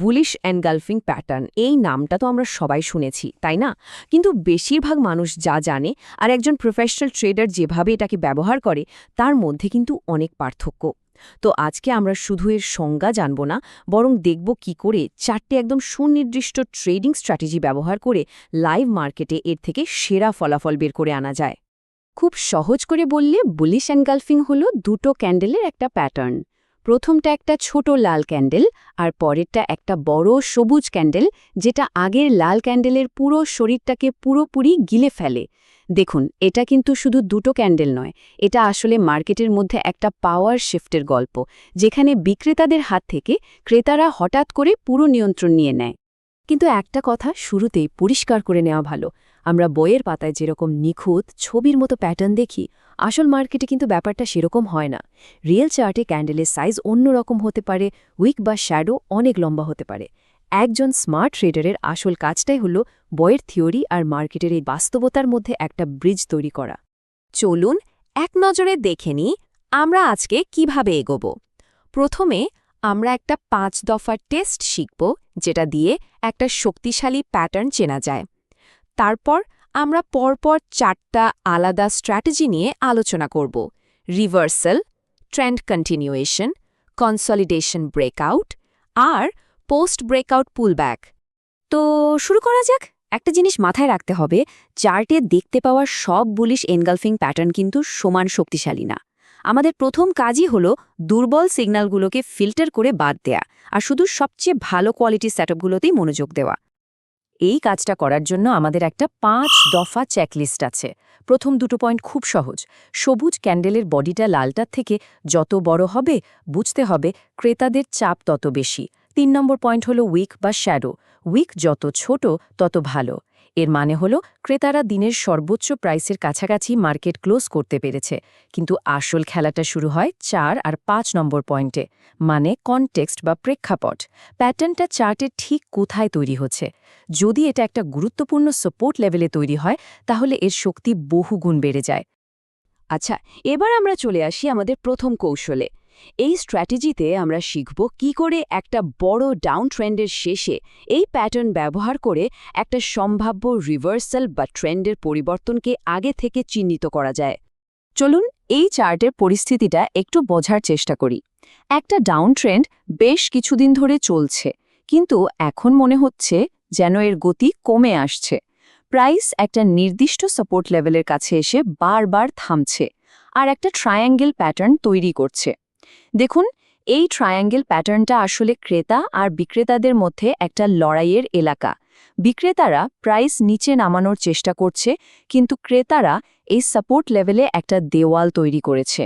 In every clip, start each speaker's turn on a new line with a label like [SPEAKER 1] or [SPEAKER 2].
[SPEAKER 1] Bullish engulfing pattern এই নামটা তো আমরা সবাই শুনেছি তাই না? কিন্তু বেশিরভাগ মানুষ যা জানে আর একজন প্রফেশনাল ট্রেডার যেভাবে এটাকে ব্যবহার করে তার মধ্যে কিন্তু অনেক পার্থক্য। তো আজকে আমরা শুধু এর সংজ্ঞা জানব না, বরং দেখব কি করে 4টে একদম সুনির্দিষ্ট ট্রেডিং স্ট্র্যাটেজি ব্যবহার করে লাইভ মার্কেটে এর থেকে সেরা ফলাফল বের করে আনা যায়।
[SPEAKER 2] খুব সহজ করে বললে বুলিশ এনগালফিং হলো দুটো ক্যান্ডেলের একটা প্যাটার্ন। প্রথমটা একটা ছোট লাল ক্যান্ডেল আর পরেরটা একটা বড় সবুজ ক্যান্ডেল, যেটা আগের লাল ক্যান্ডেলের পুরো শরীরটাকে পুরোপুরি গিলে ফেলে। দেখুন, এটা কিন্তু শুধু দুটো ক্যান্ডেল নয়, এটা আসলে মার্কেটের মধ্যে একটা পাওয়ার শিফটের গল্প, যেখানে বিক্রেতাদের হাত থেকে ক্রেতারা হঠাৎ করে পুরো নিয়ন্ত্রণ নিয়ে নেয়। কিন্তু একটা কথা শুরুতেই পরিষ্কার করে নেওয়া ভালো, আমরা বইয়ের পাতায় যেরকম নিখুঁত ছবির মতো প্যাটার্ন দেখি, আসল মার্কেটে কিন্তু ব্যাপারটা সেরকম হয় না। রিয়েল চার্টে ক্যান্ডেলের সাইজ অন্যরকম হতে পারে, উইক বা শ্যাডো অনেক লম্বা হতে পারে। একজন স্মার্ট ট্রেডারের আসল কাজটাই হলো বইয়ের থিওরি আর মার্কেটের এই বাস্তবতার মধ্যে একটা ব্রিজ তৈরি করা।
[SPEAKER 1] চলুন এক নজরে দেখে নিই আমরা আজকে কিভাবে এগোব। প্রথমে আমরা একটা 5 দফার টেস্ট শিখব, যেটা দিয়ে একটা শক্তিশালী প্যাটার্ন চেনা যায়। তারপর আমরা পরপর 4টা আলাদা স্ট্র্যাটেজি নিয়ে আলোচনা করব: reversal, trend continuation, consolidation breakout আর পোস্ট ব্রেকআউট পুলব্যাক।
[SPEAKER 2] তো শুরু করা যাক। একটা জিনিস মাথায় রাখতে হবে, চার্টে দেখতে পাওয়া সব বুলিশ এনগালফিং প্যাটার্ন কিন্তু সমান শক্তিশালী না। আমাদের প্রথম কাজই হলো দুর্বল সিগন্যালগুলোকে ফিল্টার করে বাদ দেয়া আর শুধু সবচেয়ে ভালো কোয়ালিটির সেটআপগুলোতেই মনোযোগ দেওয়া। এই কাজটা করার জন্য আমাদের একটা 5 দফা চেকলিস্ট আছে। প্রথম দুটো পয়েন্ট খুব সহজ। সবুজ ক্যান্ডেলের বডিটা লালটার থেকে যত বড় হবে, বুঝতে হবে ক্রেতাদের চাপ তত বেশি। 3 নম্বর পয়েন্ট হলো উইক বা শ্যাডো। উইক যত ছোট তত ভালো। এর মানে হলো ক্রেতারা দিনের সর্বোচ্চ প্রাইসের কাছাকাছি মার্কেট ক্লোজ করতে পেরেছে। কিন্তু আসল খেলাটা শুরু হয় 4 আর 5 নম্বর পয়েন্টে, মানে কনটেক্সট বা প্রেক্ষাপট। প্যাটার্নটা চার্টে ঠিক কোথায় তৈরি হচ্ছে। যদি এটা একটা গুরুত্বপূর্ণ সাপোর্ট লেভেলে তৈরি হয়, তাহলে এর শক্তি বহুগুণ বেড়ে যায়।
[SPEAKER 1] আচ্ছা, এবার আমরা চলে আসি আমাদের প্রথম কৌশলে। এই স্ট্র্যাটেজিতে আমরা শিখব কি করে একটা বড় ডাউন ট্রেন্ডের শেষে এই প্যাটার্ন ব্যবহার করে একটা সম্ভাব্য রিভার্সাল বা ট্রেন্ডের পরিবর্তনকে আগে থেকে চিহ্নিত করা যায়।
[SPEAKER 2] চলুন এই চার্টের পরিস্থিতিটা একটু বোঝার চেষ্টা করি। একটা ডাউন ট্রেন্ড বেশ কিছুদিন ধরে চলছে, কিন্তু এখন মনে হচ্ছে যেন এর গতি কমে আসছে। প্রাইস একটা নির্দিষ্ট সাপোর্ট লেভেলের কাছে এসে বারবার থামছে আর একটা ট্রায়াঙ্গেল প্যাটার্ন তৈরি করছে। দেখুন, এই ট্রায়াঙ্গেল প্যাটার্নটা আসলে ক্রেতা আর বিক্রেতাদের মধ্যে একটা লড়াইয়ের এলাকা। বিক্রেতারা প্রাইস নিচে নামানোর চেষ্টা করছে, কিন্তু ক্রেতারা এই সাপোর্ট লেভেলে একটা দেওয়াল তৈরি করেছে।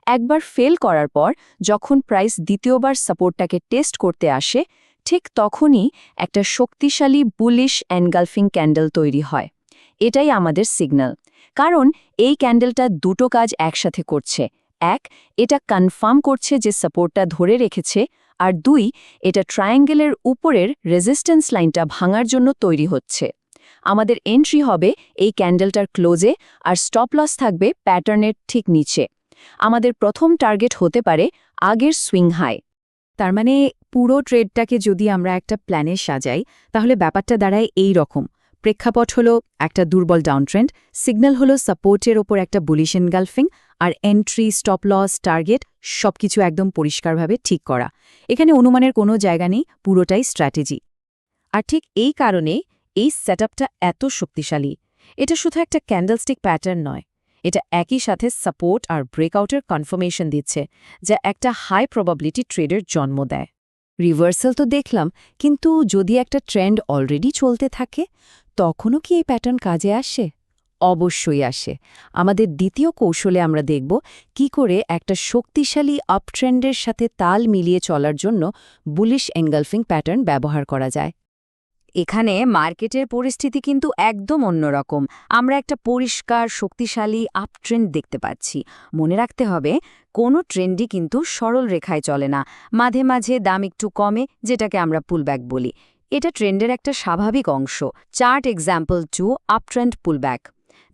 [SPEAKER 2] একবার ফেল করার পর যখন প্রাইস দ্বিতীয়বার সাপোর্টটাকে টেস্ট করতে আসে, ঠিক তখনই একটা শক্তিশালী বুলিশ এনগালফিং ক্যান্ডেল তৈরি হয়। এটাই আমাদের সিগন্যাল, কারণ এই ক্যান্ডেলটা দুটো কাজ একসাথে করছে। এক, এটা কনফার্ম করছে যে সাপোর্টটা ধরে রেখেছে, আর দুই, এটা ট্রায়াঙ্গেলের উপরের রেজিস্ট্যান্স লাইনটা ভাঙার জন্য তৈরি হচ্ছে। আমাদের এন্ট্রি হবে এই ক্যান্ডেলটার ক্লোজে, আর স্টপ লস থাকবে প্যাটার্নের ঠিক নিচে। আমাদের প্রথম টার্গেট হতে পারে আগের সুইং হাই। তার মানে পুরো ট্রেডটাকে যদি আমরা একটা প্ল্যানে সাজাই, তাহলে ব্যাপারটা দাঁড়ায় এই রকম। প্রেক্ষাপট হলো একটা দুর্বল ডাউন ট্রেন্ড, সিগন্যাল হলো সাপোর্টের ওপর একটা বুলিশ এনগালফিং, আর এন্ট্রি, স্টপ লস, টার্গেট সবকিছু একদম পরিষ্কারভাবে ঠিক করা। এখানে অনুমানের কোনো জায়গা নেই, পুরোটাই স্ট্র্যাটেজি। আর ঠিক এই কারণে এই সেটআপটা এত শক্তিশালী। এটা শুধু একটা ক্যান্ডেলস্টিক প্যাটার্ন নয়, এটা একই সাথে সাপোর্ট আর ব্রেকআউটের কনফার্মেশন দিচ্ছে, যা একটা হাই প্রবাবিলিটি ট্রেডের জন্ম দেয়। রিভার্সাল তো দেখলাম, কিন্তু যদি একটা ট্রেন্ড অলরেডি চলতে থাকে, তখনও কি এই প্যাটার্ন কাজে আসে? অবশ্যই আসে। আমাদের দ্বিতীয় কৌশলে আমরা দেখব কি করে একটা শক্তিশালী আপট্রেন্ডের সাথে তাল মিলিয়ে চলার জন্য বুলিশ এনগালফিং প্যাটার্ন ব্যবহার করা যায়।
[SPEAKER 1] এখানে মার্কেটের পরিস্থিতি কিন্তু একদম অন্যরকম। আমরা একটা পরিষ্কার শক্তিশালী আপট্রেন্ড দেখতে পাচ্ছি। মনে রাখতে হবে, কোনো ট্রেন্ডই কিন্তু সরল রেখায় চলে না। মাঝে মাঝে দাম একটু কমে, যেটাকে আমরা পুলব্যাক বলি। এটা ট্রেন্ডের একটা স্বাভাবিক অংশ। Chart example 2, uptrend pullback.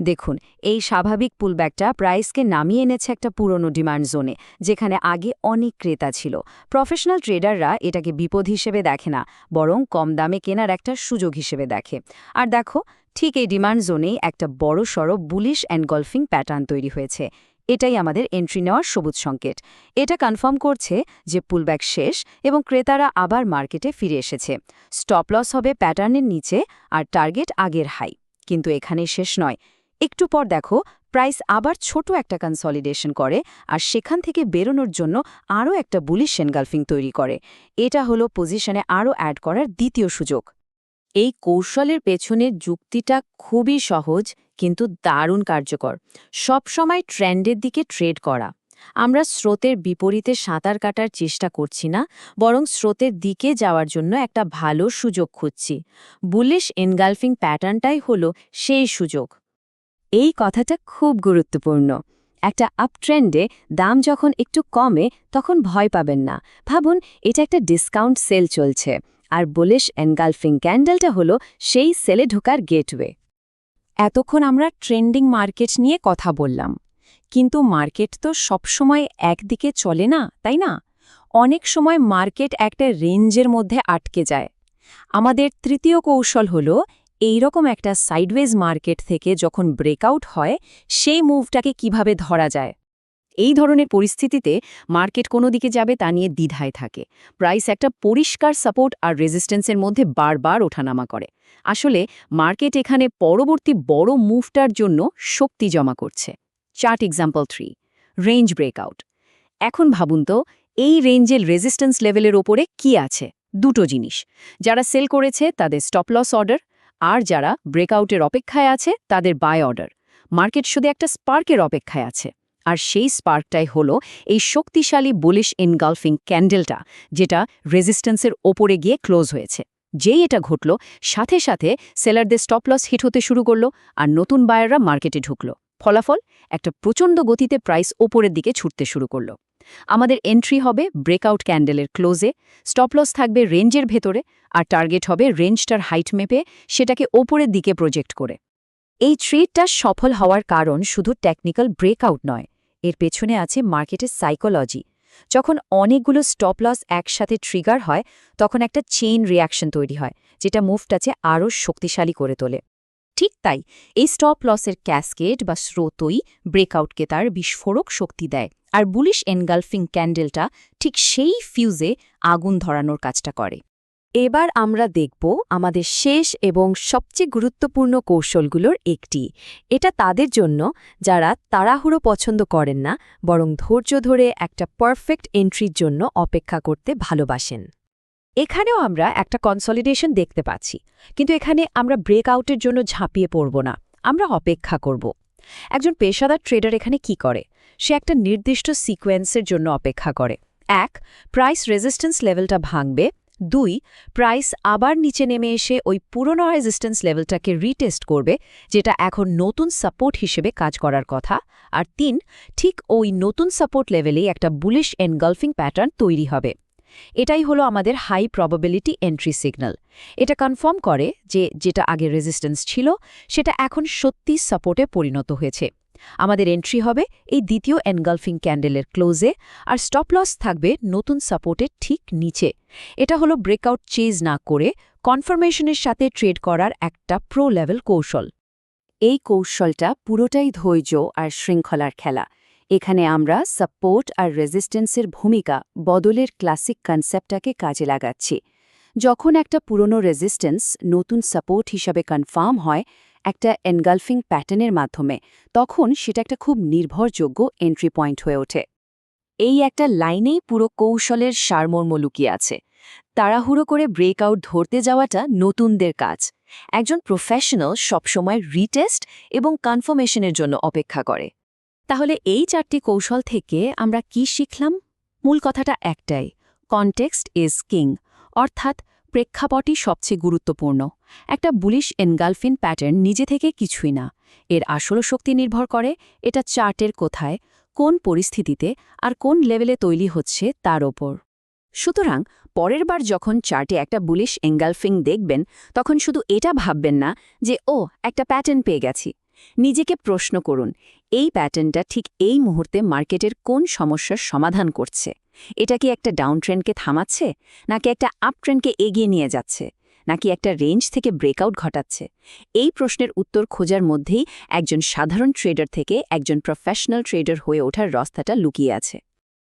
[SPEAKER 2] দেখুন, এই স্বাভাবিক পুলব্যাকটা প্রাইসকে নামিয়ে এনেছে একটা পুরনো ডিমান্ড জোনে, যেখানে আগে অনেক ক্রেতা ছিল। প্রফেশনাল ট্রেডাররা এটাকে বিপদ হিসেবে দেখে না, বরং কম দামে কেনার একটা সুযোগ হিসেবে দেখে। আর দেখো, ঠিক এই ডিমান্ড জোনেই একটা বড়সড় বুলিশ এনগলফিং প্যাটার্ন তৈরি হয়েছে। এটাই আমাদের এন্ট্রি নেওয়ার সবুজ সংকেত। এটা কনফার্ম করছে যে পুলব্যাক শেষ এবং ক্রেতারা আবার মার্কেটে ফিরে এসেছে। স্টপ লস হবে প্যাটার্নের নিচে আর টার্গেট আগের হাই। কিন্তু এখানেই শেষ নয়। একটু পর দেখো, প্রাইস আবার ছোট একটা কনসলিডেশন করে আর সেখান থেকে বেরোনোর জন্য আরও একটা বুলিশ এনগালফিং তৈরি করে। এটা হলো পজিশনে আরও অ্যাড করার দ্বিতীয় সুযোগ। এই কৌশলের পেছনের যুক্তিটা খুবই সহজ কিন্তু দারুণ কার্যকর। সবসময় ট্রেন্ডের দিকে ট্রেড করা। আমরা স্রোতের বিপরীতে সাঁতার কাটার চেষ্টা করছি না, বরং স্রোতের দিকে যাওয়ার জন্য একটা ভালো সুযোগ খুঁজছি। বুলিশ এনগালফিং প্যাটার্নটাই হলো সেই সুযোগ। এই কথাটা খুব গুরুত্বপূর্ণ। একটা আপট্রেন্ডে দাম যখন একটু কমে তখন ভয় পাবেন না। ভাবুন, এটা একটা ডিসকাউন্ট সেল চলছে, আর বুলিশ এনগালফিং ক্যান্ডেলটা হলো সেই সেলে ঢোকার গেটওয়ে। এতক্ষণ আমরা ট্রেন্ডিং মার্কেট নিয়ে কথা বললাম, কিন্তু মার্কেট তো সবসময় একদিকে চলে না, তাই না? অনেক সময় মার্কেট একটা রেঞ্জের মধ্যে আটকে যায়। আমাদের তৃতীয় কৌশল হলো এইরকম একটা সাইডওয়েজ মার্কেট থেকে যখন ব্রেকআউট হয়, সেই মুভটাকে কিভাবে ধরা যায়। এই ধরনের পরিস্থিতিতে মার্কেট কোনো দিকে যাবে তা নিয়ে দ্বিধায় থাকে। প্রাইস একটা পরিষ্কার সাপোর্ট আর রেজিস্ট্যান্সের মধ্যে বারবার ওঠানামা করে। আসলে মার্কেট এখানে পরবর্তী বড় মুভটার জন্য শক্তি জমা করছে। Chart example 3, range breakout. এখন ভাবুন তো, এই রেঞ্জের রেজিস্ট্যান্স লেভেলের ওপরে কি আছে? দুটো জিনিস। যারা সেল করেছে তাদের স্টপ লস অর্ডার, আর যারা ব্রেকআউটের অপেক্ষায় আছে তাদের বাই অর্ডার। মার্কেট শুধু একটা স্পার্কের অপেক্ষায় আছে, আর সেই স্পার্কটাই হলো এই শক্তিশালী বুলিশ এনগালফিং ক্যান্ডেলটা, যেটা রেজিস্ট্যান্সের ওপরে গিয়ে ক্লোজ হয়েছে। যেই এটা ঘটল, সাথে সাথে সেলারদের স্টপ লস হিট হতে শুরু করলো আর নতুন বায়াররা মার্কেটে ঢুকল। ফলাফল, একটা প্রচণ্ড গতিতে প্রাইস ওপরের দিকে ছুটতে শুরু করল। আমাদের এন্ট্রি হবে ব্রেকআউট ক্যান্ডেলের ক্লোজে, স্টপ লস থাকবে রেঞ্জের ভেতরে, আর টার্গেট হবে রেঞ্জটার হাইট মেপে সেটাকে ওপরের দিকে প্রজেক্ট করে। এই ট্রেডটা সফল হওয়ার কারণ শুধু টেকনিক্যাল ব্রেকআউট নয়, এর পেছনে আছে মার্কেটের সাইকোলজি। যখন অনেকগুলো স্টপ লস একসাথে ট্রিগার হয়, তখন একটা চেইন রিয়াকশন তৈরি হয়, যেটা মুভটাকে আরও শক্তিশালী করে তোলে। ঠিক তাই, এই স্টপ লসের ক্যাসকেড বা স্রোতই ব্রেকআউটকে তার বিস্ফোরক শক্তি দেয়, আর বুলিশ এনগালফিং ক্যান্ডেলটা ঠিক সেই ফিউজে আগুন ধরানোর কাজটা করে। এবার আমরা দেখব আমাদের শেষ এবং সবচেয়ে গুরুত্বপূর্ণ কৌশলগুলোর একটি। এটা তাদের জন্য যারা তাড়াহুড়ো পছন্দ করেন না, বরং ধৈর্য ধরে একটা পারফেক্ট এন্ট্রির জন্য অপেক্ষা করতে ভালোবাসেন। এখানেও আমরা একটা কনসলিডেশন দেখতে পাচ্ছি, কিন্তু এখানে আমরা ব্রেকআউটের জন্য ঝাঁপিয়ে পড়ব না, আমরা অপেক্ষা করব। একজন পেশাদার ট্রেডার এখানে কি করে? সে একটা নির্দিষ্ট সিকোয়েন্সের জন্য অপেক্ষা করে। 1, প্রাইস রেজিস্ট্যান্স লেভেলটা ভাঙবে। 2, প্রাইস আবার নিচে নেমে এসে ওই পুরনো রেজিস্ট্যান্স লেভেলটাকে রিটেস্ট করবে, যেটা এখন নতুন সাপোর্ট হিসেবে কাজ করার কথা। আর 3, ঠিক ওই নতুন সাপোর্ট লেভেলেই একটা বুলিশ এনগালফিং প্যাটার্ন তৈরি হবে। এটাই হলো আমাদের হাই প্রবাবিলিটি এন্ট্রি সিগন্যাল। এটা কনফার্ম করে যে যেটা আগে রেজিস্ট্যান্স ছিল সেটা এখন সত্যি সাপোর্টে পরিণত হয়েছে। আমাদের এন্ট্রি হবে এই দ্বিতীয় এনগালফিং ক্যান্ডেলের ক্লোজে, আর স্টপ লস থাকবে নতুন সাপোর্টের ঠিক নিচে। এটা হলো ব্রেকআউট চেজ না করে কনফার্মেশনের সাথে ট্রেড করার একটা প্রো লেভেল কৌশল। এই কৌশলটা পুরোটাই ধৈর্য আর শৃঙ্খলার খেলা। এখানে আমরা সাপোর্ট আর রেজিস্ট্যান্সের ভূমিকা বদলের ক্লাসিক কনসেপ্টটাকে কাজে লাগাচ্ছি। যখন একটা পুরনো রেজিস্ট্যান্স নতুন সাপোর্ট হিসাবে কনফার্ম হয় একটা এনগালফিং প্যাটার্নের মাধ্যমে, তখন সেটা একটা খুব নির্ভরযোগ্য এন্ট্রি পয়েন্ট হয়ে ওঠে। এই একটা লাইনেই পুরো কৌশলের সারমর্ম লুকিয়ে আছে। তাড়াহুড়ো করে ব্রেকআউট ধরতে যাওয়াটা নতুনদের কাজ। একজন প্রফেশনাল সবসময় রিটেস্ট এবং কনফার্মেশনের জন্য অপেক্ষা করে। তাহলে এই 4টি কৌশল থেকে আমরা কি শিখলাম? মূল কথাটা একটাই, কনটেক্সট ইজ কিং, অর্থাৎ প্রেক্ষাপটই সবচেয়ে গুরুত্বপূর্ণ। একটা বুলিশ এনগালফিং প্যাটার্ন নিজে থেকে কিছুই না, এর আসল শক্তি নির্ভর করে এটা চার্টের কোথায়, কোন পরিস্থিতিতে আর কোন লেভেলে তৈরি হচ্ছে তার ওপর। সুতরাং পরের বার যখন চার্টে একটা বুলিশ এনগালফিং দেখবেন, তখন শুধু এটা ভাববেন না যে ও একটা প্যাটার্ন পেয়ে গেছি। নিজেকে প্রশ্ন করুন, এই প্যাটার্নটা ঠিক এই মুহূর্তে মার্কেটের কোন সমস্যার সমাধান করছে? এটা কি একটা ডাউন ট্রেন্ডকে থামাচ্ছে, নাকি একটা আপ ট্রেন্ডকে এগিয়ে নিয়ে যাচ্ছে, নাকি একটা রেঞ্জ থেকে ব্রেকআউট ঘটাচ্ছে? এই প্রশ্নের উত্তর খোঁজার মধ্যেই একজন সাধারণ ট্রেডার থেকে একজন প্রফেশনাল ট্রেডার হয়ে ওঠার রাস্তাটা লুকিয়ে আছে।